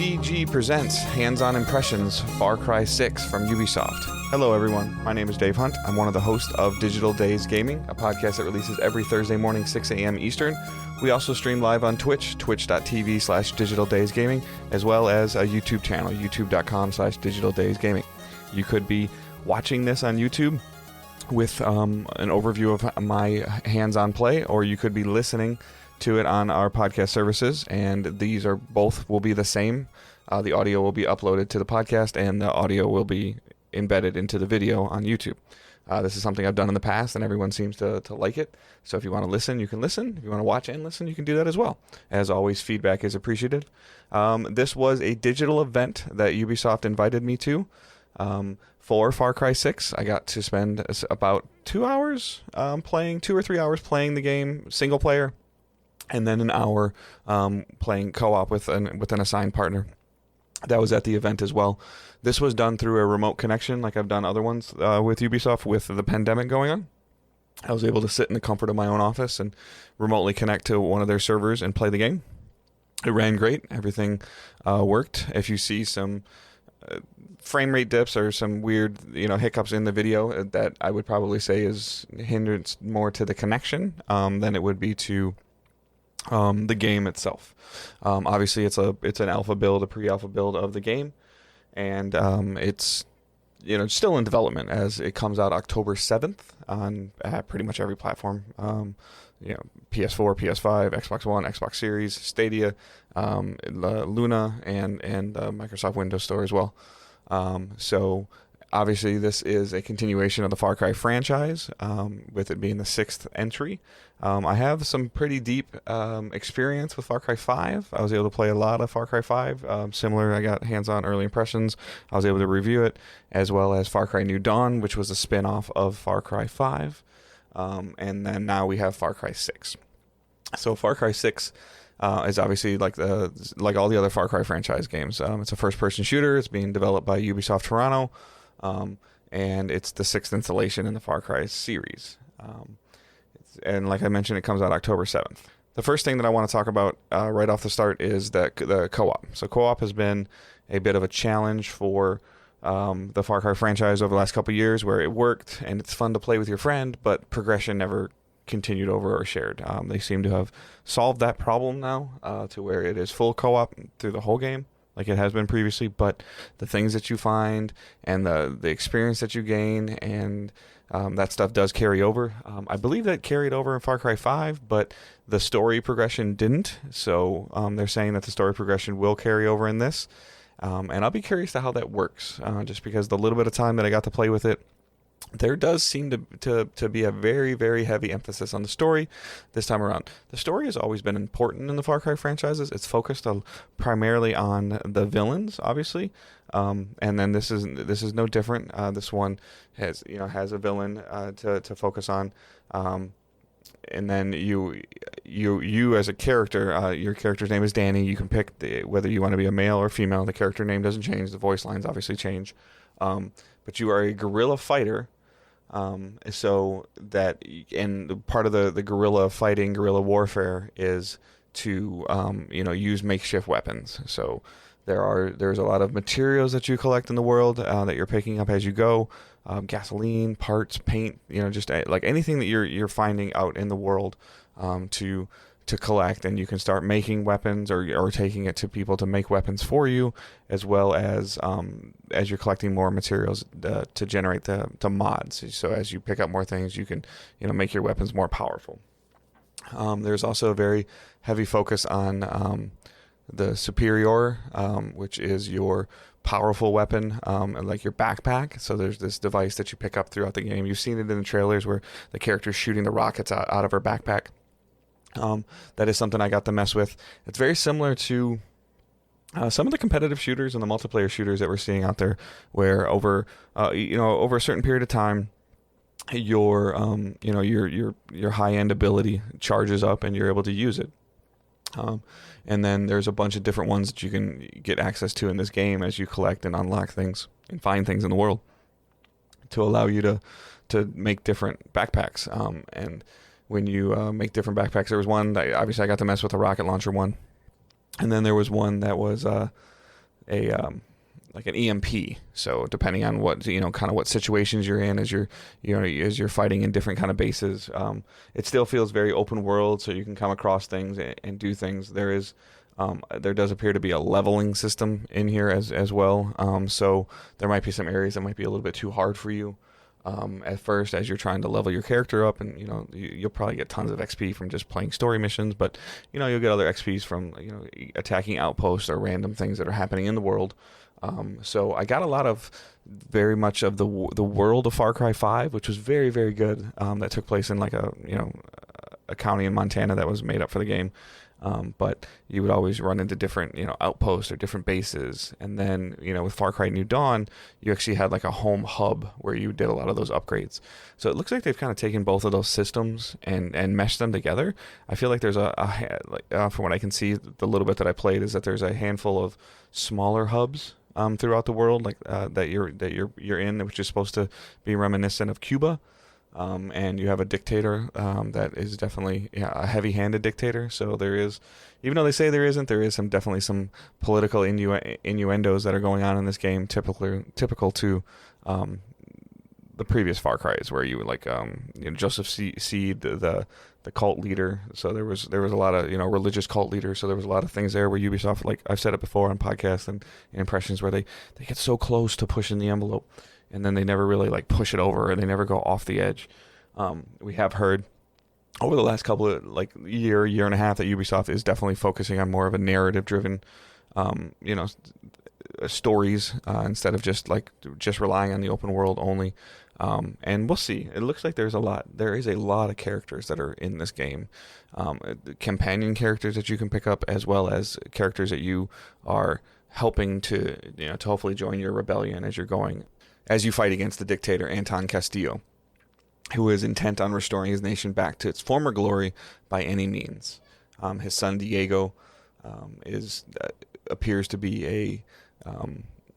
DDG presents Hands-On Impressions Far Cry 6 from Ubisoft. Hello everyone, my name is Dave Hunt. I'm one of the hosts of Digital Days Gaming, a podcast that releases every Thursday morning 6 a.m. Eastern. We also stream live on Twitch, twitch.tv/digitaldaysgaming, as well as a YouTube channel, youtube.com/digitaldaysgaming. You could be watching this on YouTube with an overview of my hands-on play, or you could be listening to it on our podcast services, and these are both will be the same. The audio will be uploaded to the podcast, and the audio will be embedded into the video on YouTube. This is something I've done in the past, and everyone seems to like it. So if you want to listen, you can listen. If you want to watch and listen, you can do that as well. As always, feedback is appreciated. This was a digital event that Ubisoft invited me to for Far Cry 6. I got to spend about 2 hours playing, 2 or 3 hours playing the game single player, and then an hour playing co-op with an assigned partner. That was at the event as well. This was done through a remote connection, like I've done other ones with Ubisoft with the pandemic going on. I was able to sit in the comfort of my own office and remotely connect to one of their servers and play the game. It ran great. Everything worked. If you see some frame rate dips or some weird, hiccups in the video, that I would probably say is hindrance more to the connection than it would be to the game itself. Obviously, it's an alpha build, a pre-alpha build of the game, and it's still in development as it comes out October 7th on pretty much every platform. PS4, PS5, Xbox One, Xbox Series, Stadia, Luna, and Microsoft Windows Store as well. So obviously, this is a continuation of the Far Cry franchise, with it being the 6th entry. I have some pretty deep experience with Far Cry 5. I was able to play a lot of Far Cry 5. Similar, I got hands-on early impressions. I was able to review it, as well as Far Cry New Dawn, which was a spin-off of Far Cry 5. And then now we have Far Cry 6. So Far Cry 6 is obviously like all the other Far Cry franchise games. It's a first-person shooter. It's being developed by Ubisoft Toronto. And it's the 6th installation in the Far Cry series. And like I mentioned, it comes out October 7th. The first thing that I want to talk about right off the start is the co-op. So co-op has been a bit of a challenge for the Far Cry franchise over the last couple of years, where it worked and it's fun to play with your friend, but progression never continued over or shared. They seem to have solved that problem now to where it is full co-op through the whole game, like it has been previously, but the things that you find and the experience that you gain and that stuff does carry over. I believe that carried over in Far Cry 5, but the story progression didn't. So they're saying that the story progression will carry over in this. And I'll be curious to how that works, just because the little bit of time that I got to play with it, there does seem to be a very, very heavy emphasis on the story this time around. The story has always been important in the Far Cry franchises. It's focused primarily on the villains, obviously, and then this is no different. This one has a villain to focus on, and then you as a character, your character's name is Danny. You can pick whether you want to be a male or female. The character name doesn't change. The voice lines obviously change, but you are a guerrilla fighter. So that, and part of the guerrilla fighting, guerrilla warfare is to use makeshift weapons. So there's a lot of materials that you collect in the world that you're picking up as you go, gasoline, parts, paint, just like anything that you're finding out in the world to collect, and you can start making weapons or taking it to people to make weapons for you, as well as you're collecting more materials to generate the mods. So as you pick up more things, you can make your weapons more powerful. There's also a very heavy focus on the superior, which is your powerful weapon, like your backpack. So there's this device that you pick up throughout the game. You've seen it in the trailers where the character's shooting the rockets out of her backpack. That is something I got to mess with. It's very similar to some of the competitive shooters and the multiplayer shooters that we're seeing out there, where over a certain period of time, your high end ability charges up and you're able to use it. And then there's a bunch of different ones that you can get access to in this game as you collect and unlock things and find things in the world to allow you to make different backpacks. And when you make different backpacks, there was one that obviously I got to mess with, a rocket launcher one, and then there was one that was like an EMP. So depending on what kind of what situations you're in as you're fighting in different kind of bases, it still feels very open world. So you can come across things and do things. There does appear to be a leveling system in here as well. So there might be some areas that might be a little bit too hard for you at first as you're trying to level your character up, and you'll probably get tons of XP from just playing story missions, but you'll get other XPs from attacking outposts or random things that are happening in the world. So I got a lot of very much of the world of Far Cry 5, which was very, very good. That took place in like a county in Montana that was made up for the game. But you would always run into different, outposts or different bases. And then, with Far Cry New Dawn, you actually had like a home hub where you did a lot of those upgrades. So it looks like they've kind of taken both of those systems and meshed them together. I feel like there's from what I can see, the little bit that I played is that there's a handful of smaller hubs throughout the world, like that you're in, which is supposed to be reminiscent of Cuba. And you have a dictator that is definitely a heavy-handed dictator. So there is, even though they say there isn't, there is definitely some political innuendos that are going on in this game, typical to the previous Far Cries, where you like Joseph Seed, the cult leader. So there was a lot of religious cult leaders. So there was a lot of things there where Ubisoft, like I've said it before on podcasts and impressions, where they get so close to pushing the envelope, and then they never really like push it over, and they never go off the edge. We have heard over the last couple of year and a half that Ubisoft is definitely focusing on more of a narrative-driven, stories instead of just relying on the open world only. And we'll see. It looks like there is a lot of characters that are in this game, companion characters that you can pick up, as well as characters that you are helping to hopefully join your rebellion as you fight against the dictator Anton Castillo, who is intent on restoring his nation back to its former glory by any means. His son Diego appears to be a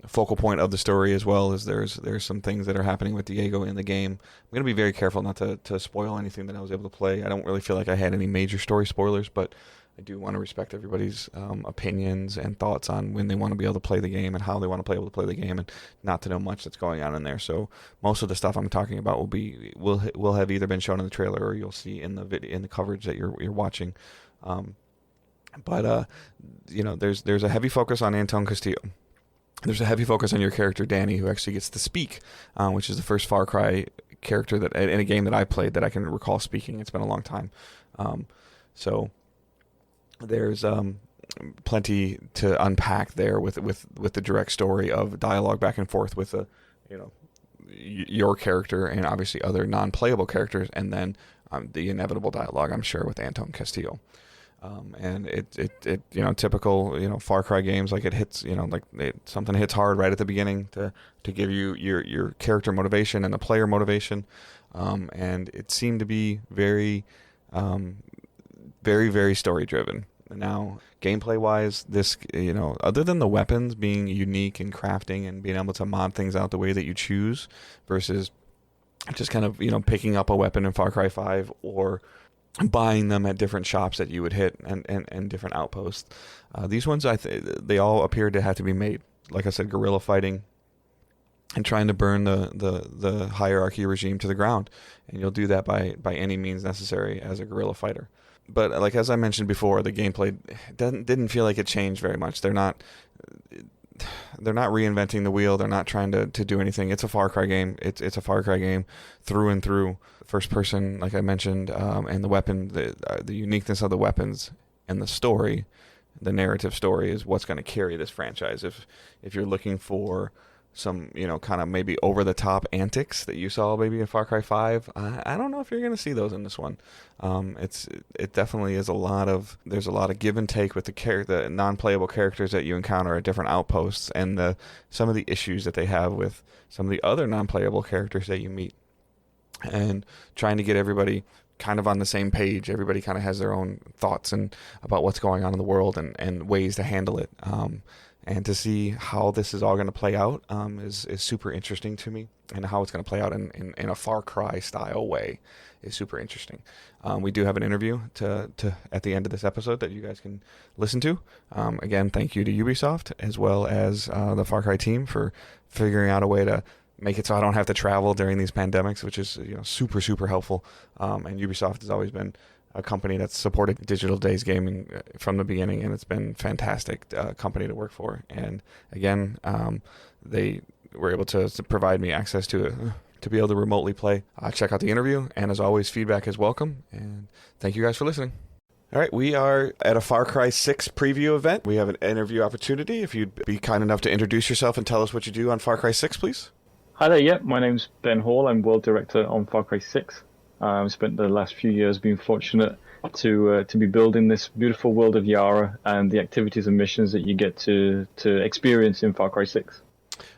focal point of the story, as well as there's some things that are happening with Diego in the game. I'm going to be very careful not to spoil anything that I was able to play. I don't really feel like I had any major story spoilers, but I do want to respect everybody's opinions and thoughts on when they want to be able to play the game and how they want to be able to play the game, and not to know much that's going on in there. So most of the stuff I'm talking about will have either been shown in the trailer or you'll see in the coverage that you're watching. But there's a heavy focus on Anton Castillo. There's a heavy focus on your character Danny, who actually gets to speak, which is the first Far Cry character that in a game that I played that I can recall speaking. It's been a long time. So there's plenty to unpack there with the direct story of dialogue back and forth with your character and obviously other non-playable characters, and then the inevitable dialogue, I'm sure, with Anton Castillo. And it typical Far Cry games, like it hits something hits hard right at the beginning to give you your character motivation and the player motivation, and it seemed to be very very, very story driven. Now, gameplay wise, this, other than the weapons being unique and crafting and being able to mod things out the way that you choose versus just kind of, picking up a weapon in Far Cry 5 or buying them at different shops that you would hit and different outposts. These ones, they all appear to have to be made. Like I said, guerrilla fighting and trying to burn the hierarchy regime to the ground. And you'll do that by any means necessary as a guerrilla fighter. But as I mentioned before, the gameplay didn't feel like it changed very much. They're not reinventing the wheel. They're not trying to do anything. It's a Far Cry game. It's a Far Cry game through and through. First person, like I mentioned, and the weapon, the uniqueness of the weapons and the story, the narrative story is what's going to carry this franchise. If you're looking for some, kind of maybe over-the-top antics that you saw maybe in Far Cry 5. I don't know if you're going to see those in this one. It definitely is there's a lot of give and take with the non-playable characters that you encounter at different outposts, and some of the issues that they have with some of the other non-playable characters that you meet, and trying to get everybody kind of on the same page. Everybody kind of has their own thoughts and about what's going on in the world and ways to handle it. and to see how this is all going to play out is super interesting to me, and how it's going to play out in a Far Cry style way is super interesting. We do have an interview to at the end of this episode that you guys can listen to. Again, thank you to Ubisoft as well as the Far Cry team for figuring out a way to make it so I don't have to travel during these pandemics, which is super super helpful. And Ubisoft has always been a company that's supported Digital Days Gaming from the beginning, and it's been fantastic company to work for. And again, they were able to provide me access to be able to remotely play. Check out the interview, and as always, feedback is welcome. And thank you guys for listening. All right, we are at a Far Cry 6 preview event. We have an interview opportunity. If you'd be kind enough to introduce yourself and tell us what you do on Far Cry 6, please. Hi there, yeah, my name's Ben Hall. I'm World Director on Far Cry 6. I've spent the last few years being fortunate to be building this beautiful world of Yara and the activities and missions that you get to experience in Far Cry 6.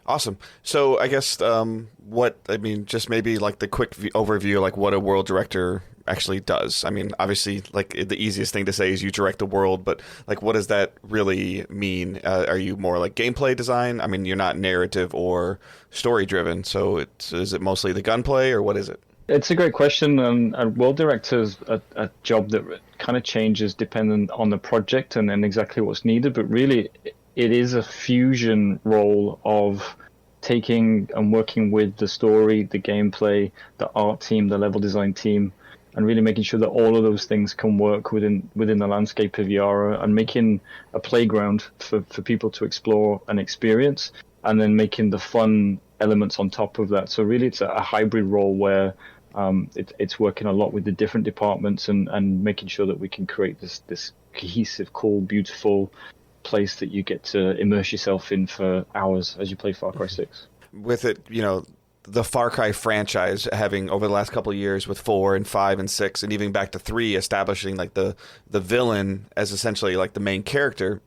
Awesome. So I guess just maybe like the quick overview, like what a world director actually does. I mean, obviously, like the easiest thing to say is you direct the world, but like, what does that really mean? Are you more like gameplay design? I mean, you're not narrative or story driven, so is it mostly the gunplay, or what is it? It's a great question, and world director is a job that kind of changes depending on the project and exactly what's needed, but really it is a fusion role of taking and working with the story, the gameplay, the art team, the level design team, and really making sure that all of those things can work within the landscape of Yara, and making a playground for people to explore and experience, and then making the fun elements on top of that. So really it's a hybrid role where it's working a lot with the different departments and making sure that we can create this cohesive, cool, beautiful place that you get to immerse yourself in for hours as you play Far Cry 6. With it, the Far Cry franchise having over the last couple of years with 4 and 5 and 6 and even back to 3 establishing like the villain as essentially like the main character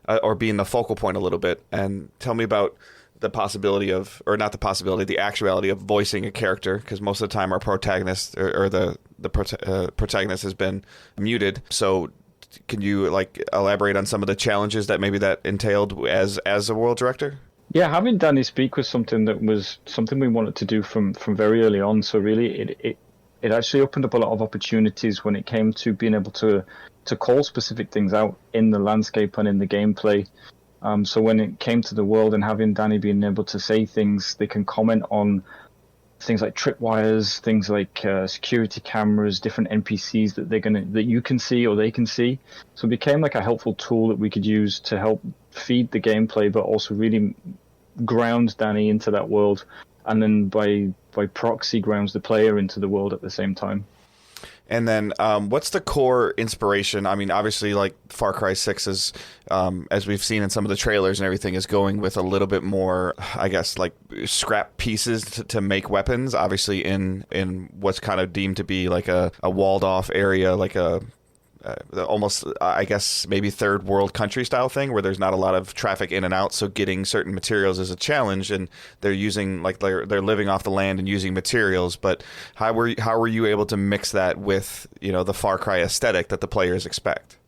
or being the focal point a little bit. And tell me about the possibility of, or not the possibility, the actuality of voicing a character, because most of the time our protagonist or the protagonist has been muted. So can you like elaborate on some of the challenges that maybe that entailed as a world director? Yeah, having Danny speak was something we wanted to do from very early on. So really it actually opened up a lot of opportunities when it came to being able to call specific things out in the landscape and in the gameplay. So when it came to the world and having Danny being able to say things, they can comment on things like tripwires, things like security cameras, different NPCs that you can see or they can see. So it became like a helpful tool that we could use to help feed the gameplay, but also really ground Danny into that world, and then by proxy grounds the player into the world at the same time. And then what's the core inspiration? I mean, obviously, like Far Cry 6 is, as we've seen in some of the trailers and everything, is going with a little bit more, I guess, like scrap pieces to make weapons. Obviously, in what's kind of deemed to be like a walled off area, like a almost, I guess, maybe third world country style thing where there's not a lot of traffic in and out. So getting certain materials is a challenge, and they're using like they're living off the land and using materials. But how were you able to mix that with the Far Cry aesthetic that the players expect?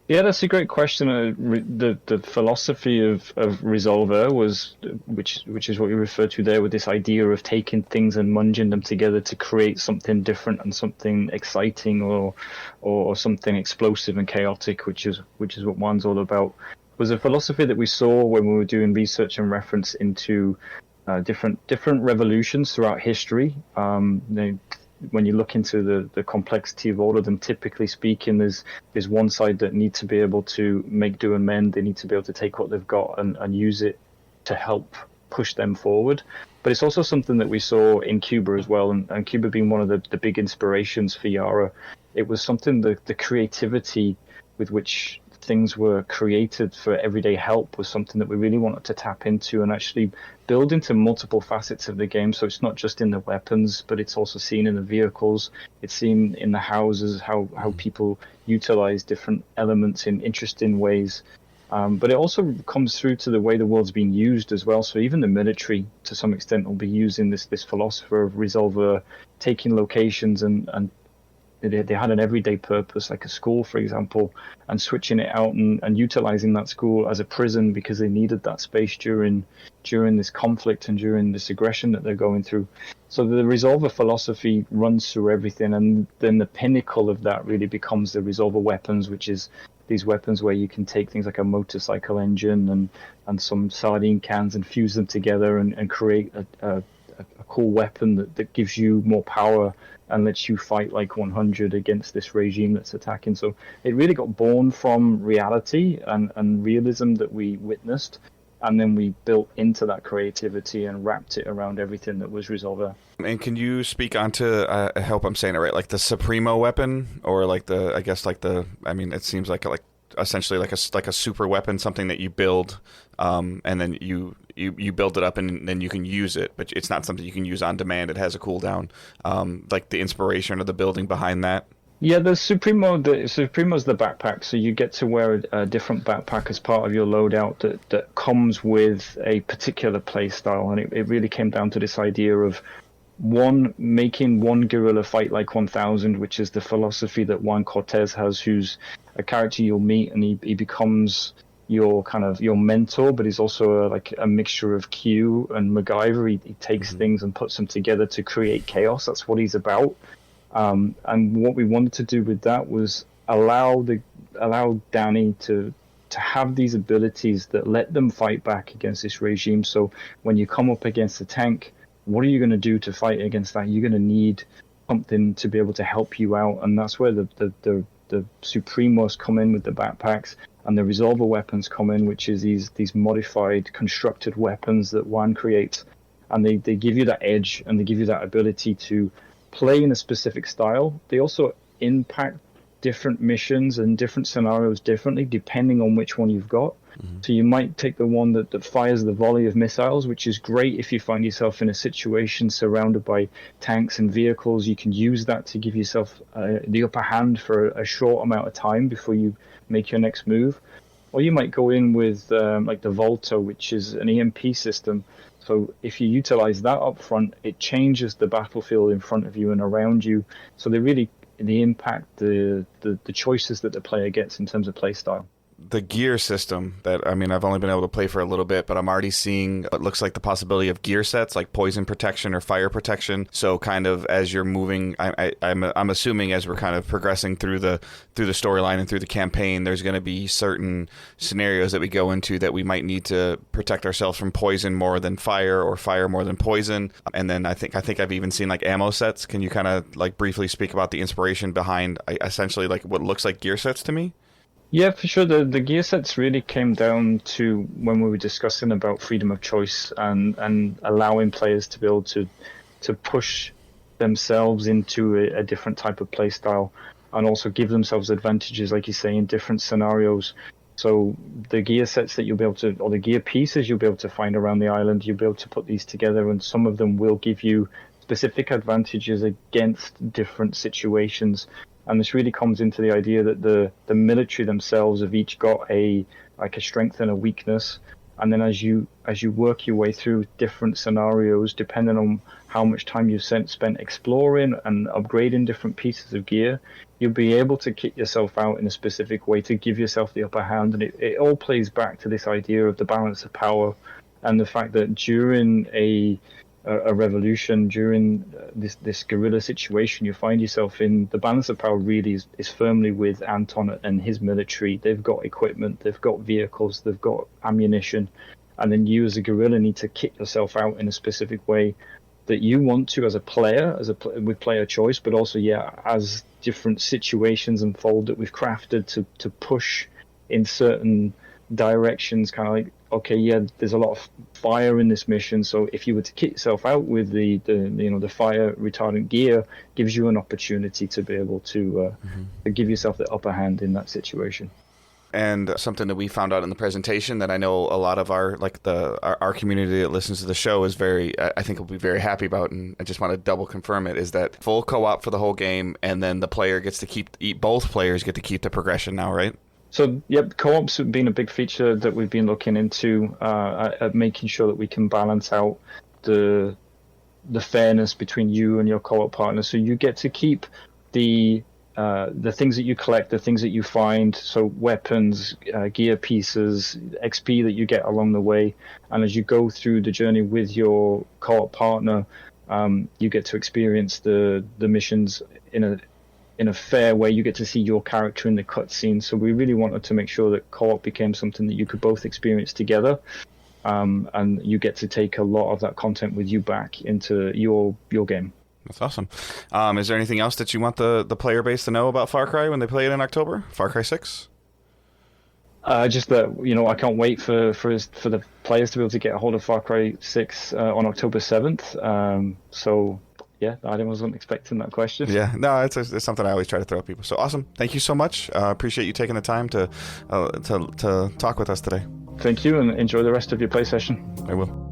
Yeah, that's a great question. The philosophy of Resolver was, which is what you refer to there, with this idea of taking things and munging them together to create something different and something exciting or something explosive and chaotic, which is what one's all about. Was a philosophy that we saw when we were doing research and reference into different revolutions throughout history. When you look into the complexity of all of them, typically speaking, there's one side that need to be able to make do and mend. They need to be able to take what they've got and use it to help push them forward. But it's also something that we saw in Cuba as well, and Cuba being one of the big inspirations for Yara. It was something, the creativity with which things were created for everyday help was something that we really wanted to tap into and actually build into multiple facets of the game. So it's not just in the weapons, but it's also seen in the vehicles. It's seen in the houses, how people utilize different elements in interesting ways. But it also comes through to the way the world's being used as well. So even the military, to some extent, will be using this philosopher of Resolver, taking locations and they had an everyday purpose, like a school, for example, and switching it out and utilizing that school as a prison because they needed that space during this conflict and during this aggression that they're going through. So the Resolver philosophy runs through everything, and then the pinnacle of that really becomes the Resolver weapons, which is these weapons where you can take things like a motorcycle engine and some sardine cans and fuse them together and create a cool weapon that gives you more power and lets you fight like 100 against this regime that's attacking. So it really got born from reality and realism that we witnessed, and then we built into that creativity and wrapped it around everything that was Resolver. And can you speak onto, I hope I'm saying it right, like the Supremo weapon, or like it seems like essentially like a super weapon, something that you build, and then you build it up and then you can use it, but it's not something you can use on demand. It has a cooldown, like the inspiration or the building behind that. Yeah, the Supremo's the backpack, so you get to wear a different backpack as part of your loadout that comes with a particular play style, and it really came down to this idea of making one guerrilla fight like 1,000, which is the philosophy that Juan Cortez has, who's a character you'll meet, and he becomes your mentor, but he's also a mixture of Q and MacGyver. He takes things and puts them together to create chaos. That's what he's about. And what we wanted to do with that was allow Danny to have these abilities that let them fight back against this regime. So when you come up against a tank, what are you going to do to fight against that? You're going to need something to be able to help you out, and that's where the Supremos come in with the backpacks, and the Resolver weapons come in, which is these modified, constructed weapons that Juan creates, and they give you that edge and they give you that ability to play in a specific style. They also impact different missions and different scenarios differently depending on which one you've got. So you might take the one that fires the volley of missiles, which is great if you find yourself in a situation surrounded by tanks and vehicles. You can use that to give yourself the upper hand for a short amount of time before you make your next move. Or you might go in with like the Volta, which is an EMP system. So if you utilize that up front, it changes the battlefield in front of you and around you. So they impact the choices that the player gets in terms of play style. The gear system that, I've only been able to play for a little bit, but I'm already seeing what looks like the possibility of gear sets like poison protection or fire protection. So kind of as you're moving, I'm assuming as we're kind of progressing through the storyline and through the campaign, there's going to be certain scenarios that we go into that we might need to protect ourselves from poison more than fire, or fire more than poison. And then I think I've even seen like ammo sets. Can you kind of like briefly speak about the inspiration behind essentially like what looks like gear sets to me? Yeah, for sure. The gear sets really came down to when we were discussing about freedom of choice and allowing players to be able to push themselves into a different type of play style, and also give themselves advantages, like you say, in different scenarios. So the gear sets that you'll be able to, or the gear pieces you'll be able to find around the island, you'll be able to put these together, and some of them will give you specific advantages against different situations. And this really comes into the idea that the military themselves have each got a strength and a weakness, and then as you work your way through different scenarios, depending on how much time you've spent exploring and upgrading different pieces of gear, you'll be able to kit yourself out in a specific way to give yourself the upper hand. And it all plays back to this idea of the balance of power, and the fact that during a revolution, during this guerrilla situation, you find yourself in the balance of power really is firmly with Anton and his military. They've got equipment, they've got vehicles, they've got ammunition, and then you as a guerrilla need to kit yourself out in a specific way that you want to as a player, with player choice, but also as different situations unfold that we've crafted to push in certain directions, kind of like, okay, there's a lot of fire in this mission, so if you were to kit yourself out with the fire retardant gear, gives you an opportunity to be able to give yourself the upper hand in that situation. And something that we found out in the presentation that I know a lot of our community that listens to the show is I think will be very happy about, and I just want to double confirm it, is that full co-op for the whole game, and then the player gets to both players get to keep the progression now, right? So, yep, co-op's been a big feature that we've been looking into, at making sure that we can balance out the fairness between you and your co-op partner. So you get to keep the the things that you collect, the things that you find, so weapons, gear pieces, XP that you get along the way, and as you go through the journey with your co-op partner, you get to experience the missions in a fair way. You get to see your character in the cutscene. So we really wanted to make sure that co-op became something that you could both experience together, and you get to take a lot of that content with you back into your game. That's awesome. Is there anything else that you want the player base to know about Far Cry when they play it in October? Far Cry 6? Just that, I can't wait for the players to be able to get a hold of Far Cry 6 on October 7th. So yeah, I wasn't expecting that question. Yeah, no, it's something I always try to throw at people. So awesome. Thank you so much. Appreciate you taking the time to talk with us today. Thank you, and enjoy the rest of your play session. I will.